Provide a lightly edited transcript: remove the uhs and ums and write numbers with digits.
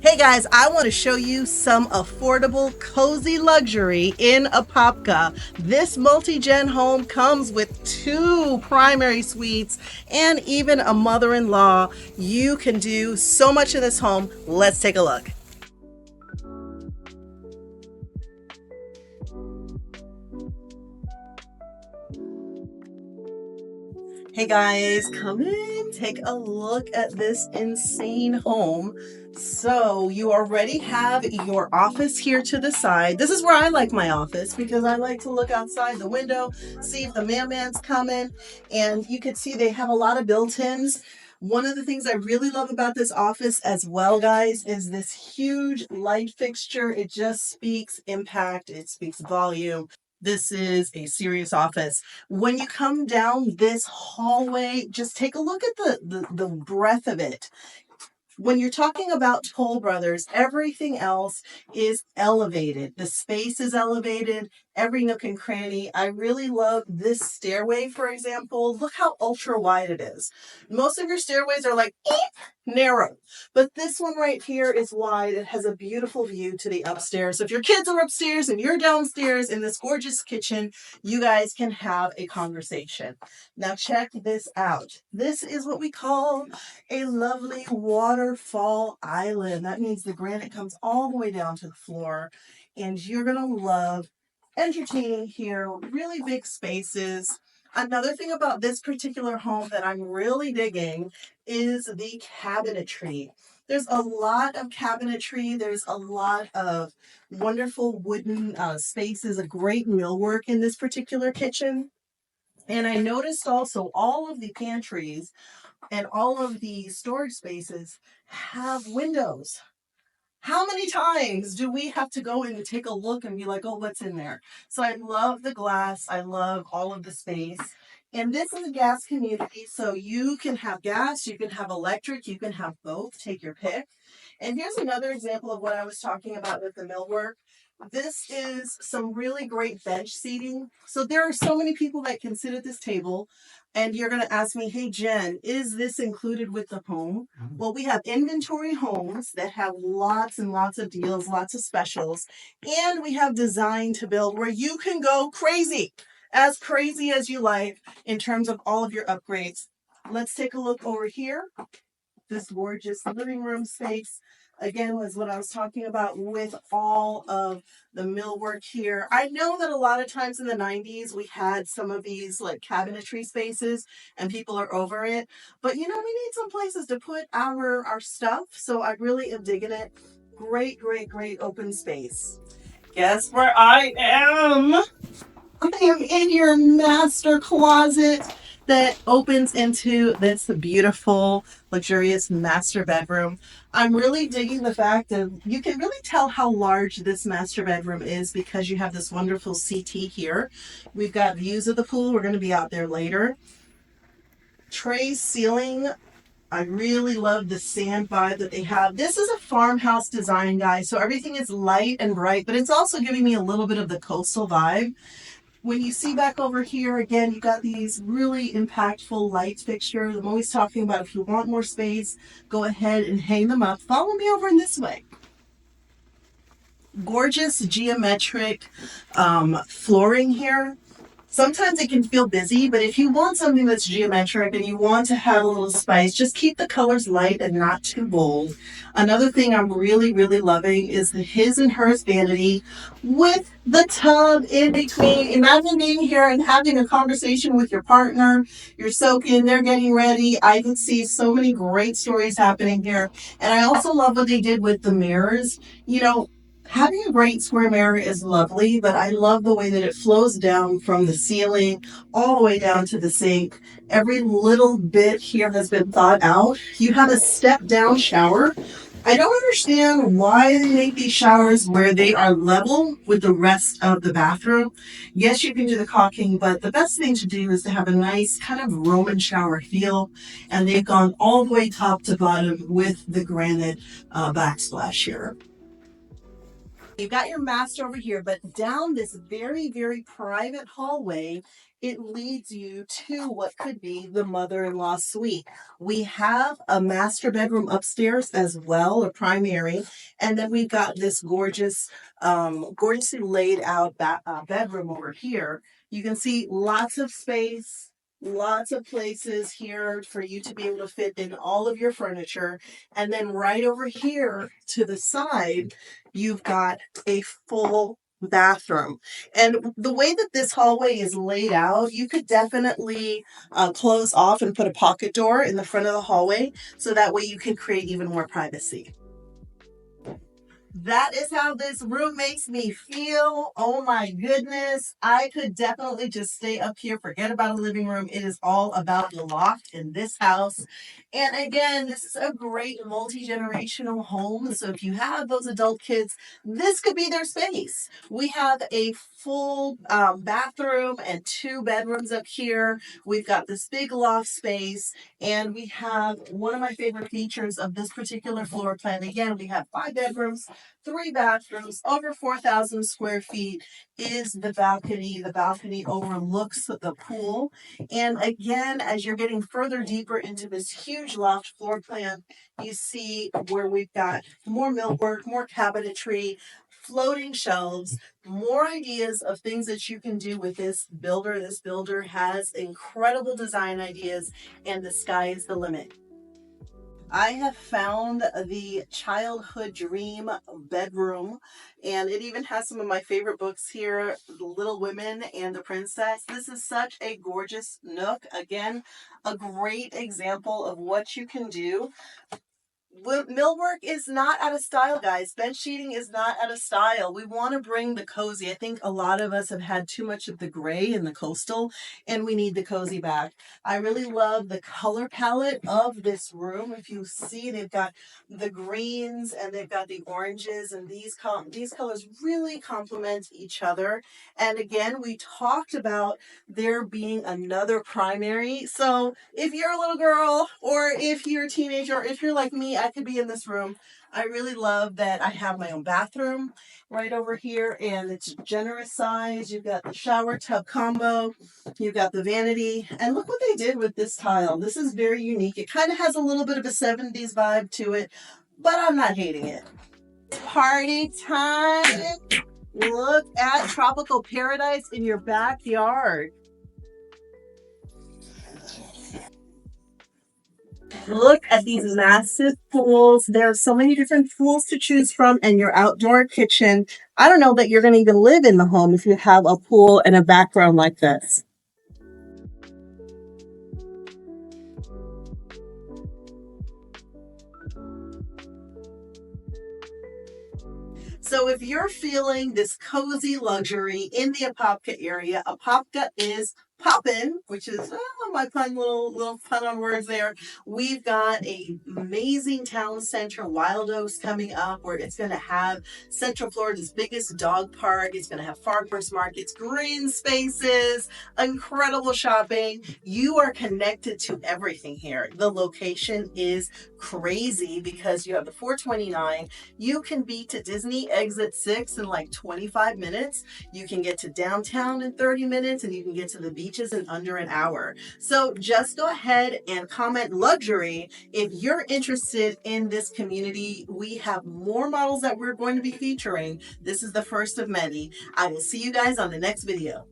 Hey guys, I want to show you some affordable, cozy luxury in Apopka. This multi-gen home comes with 2 primary suites and even a mother-in-law. You can do so much in this home. Let's take a look. Hey guys, come in, take a look at this insane home. So you already have your office here to the side. This is where I like my office because I like to look outside the window, see if the mailman's coming, and you can see they have a lot of built-ins. One of the things I really love about this office as well, guys, is this huge light fixture. It just speaks impact, it speaks volume. This is a serious office. When you come down this hallway, just take a look at the breadth of it. When you're talking about Toll Brothers, everything else is elevated. The space is elevated, every nook and cranny. I really love this stairway, for example. Look how ultra wide it is. Most of your stairways are like narrow, but this one right here is wide. It has a beautiful view to the upstairs. So if your kids are upstairs and you're downstairs in this gorgeous kitchen, you guys can have a conversation. Now check this out. This is what we call a lovely waterfall island. That means the granite comes all the way down to the floor, and you're gonna love entertaining here. Really big spaces. Another thing about this particular home that I'm really digging is the cabinetry. There's a lot of cabinetry. There's a lot of wonderful wooden spaces, a great millwork in this particular kitchen. And I noticed also all of the pantries and all of the storage spaces have windows. How many times do we have to go in and take a look and be like, oh, what's in there? So I love the glass. I love all of the space. And this is a gas community, so you can have gas, you can have electric, you can have both. Take your pick. And here's another example of what I was talking about with the millwork. This is some really great bench seating. So there are so many people that can sit at this table. And you're going to ask me, hey, Jen, is this included with the home? Well, we have inventory homes that have lots and lots of deals, lots of specials. And we have design to build where you can go as crazy as you like in terms of all of your upgrades. Let's take a look over here. This gorgeous living room space, again, was what I was talking about with all of the millwork here. I know that a lot of times in the 90s, we had some of these like cabinetry spaces and people are over it. But we need some places to put our stuff. So I really am digging it. Great, great, great open space. Guess where I am? I am in your master closet that opens into this beautiful, luxurious master bedroom. I'm really digging the fact that you can really tell how large this master bedroom is because you have this wonderful CT here. We've got views of the pool. We're going to be out there later. Tray ceiling. I really love the sand vibe that they have. This is a farmhouse design, guys, so everything is light and bright, but it's also giving me a little bit of the coastal vibe. When you see back over here, again, you got these really impactful light fixtures. I'm always talking about if you want more space, go ahead and hang them up. Follow me over in this way. Gorgeous geometric flooring here. Sometimes it can feel busy, but if you want something that's geometric and you want to have a little spice, just keep the colors light and not too bold. Another thing I'm really, really loving is the his and hers vanity with the tub in between. Imagine being here and having a conversation with your partner. You're soaking, they're getting ready. I can see so many great stories happening here. And I also love what they did with the mirrors. Having a great square mirror is lovely, but I love the way that it flows down from the ceiling all the way down to the sink. Every little bit here has been thought out. You have a step down shower. I don't understand why they make these showers where they are level with the rest of the bathroom. Yes, you can do the caulking, but the best thing to do is to have a nice kind of Roman shower feel. And they've gone all the way top to bottom with the granite backsplash here. You've got your master over here, but down this very, very private hallway, it leads you to what could be the mother-in-law suite. We have a master bedroom upstairs as well, a primary, and then we've got this gorgeous, gorgeously laid out bedroom over here. You can see lots of space, lots of places here for you to be able to fit in all of your furniture. And then right over here to the side, you've got a full bathroom. And the way that this hallway is laid out, you could definitely close off and put a pocket door in the front of the hallway so that way you can create even more privacy. That is how this room makes me feel. Oh my goodness. I could definitely just stay up here, forget about a living room. It is all about the loft in this house. And again, this is a great multi-generational home. So if you have those adult kids, this could be their space. We have a full bathroom and 2 bedrooms up here. We've got this big loft space, and we have one of my favorite features of this particular floor plan. Again, we have 5 bedrooms, 3 bathrooms, over 4,000 square feet is the balcony. The balcony overlooks the pool. And again, as you're getting further deeper into this huge loft floor plan, you see where we've got more millwork, more cabinetry, floating shelves, more ideas of things that you can do with this builder. This builder has incredible design ideas, and the sky is the limit. I have found the childhood dream bedroom, and it even has some of my favorite books here, Little Women and the Princess. This is such a gorgeous nook. Again, a great example of what you can do. Millwork is not out of style, guys. Bed sheeting is not out of style. We want to bring the cozy. I think a lot of us have had too much of the gray and the coastal, and we need the cozy back. I really love the color palette of this room. If you see, they've got the greens and they've got the oranges, and these colors really complement each other. And again, we talked about there being another primary. So if you're a little girl, or if you're a teenager, or if you're like me, I could be in this room. I really love that I have my own bathroom right over here, and it's generous size. You've got the shower tub combo, you've got the vanity, and look what they did with this tile. This is very unique. It kind of has a little bit of a 70s vibe to it, but I'm not hating it. Party time! Look at tropical paradise in your backyard. Look at these massive pools. There are so many different pools to choose from, and your outdoor kitchen. I don't know that you're going to even live in the home if you have a pool and a background like this. So if you're feeling this cozy luxury in the Apopka area, Apopka is poppin', which is my fun little fun on words there. We've got a amazing town center, Wild Oaks, coming up, where it's going to have Central Florida's biggest dog park. It's going to have farmers markets, green spaces, incredible shopping. You are connected to everything here. The location is crazy because you have the 429. You can be to Disney Exit 6 in like 25 minutes. You can get to downtown in 30 minutes, and you can get to the beaches in under an hour. So just go ahead and comment luxury if you're interested in this community. We have more models that we're going to be featuring. This is the first of many. I will see you guys on the next video.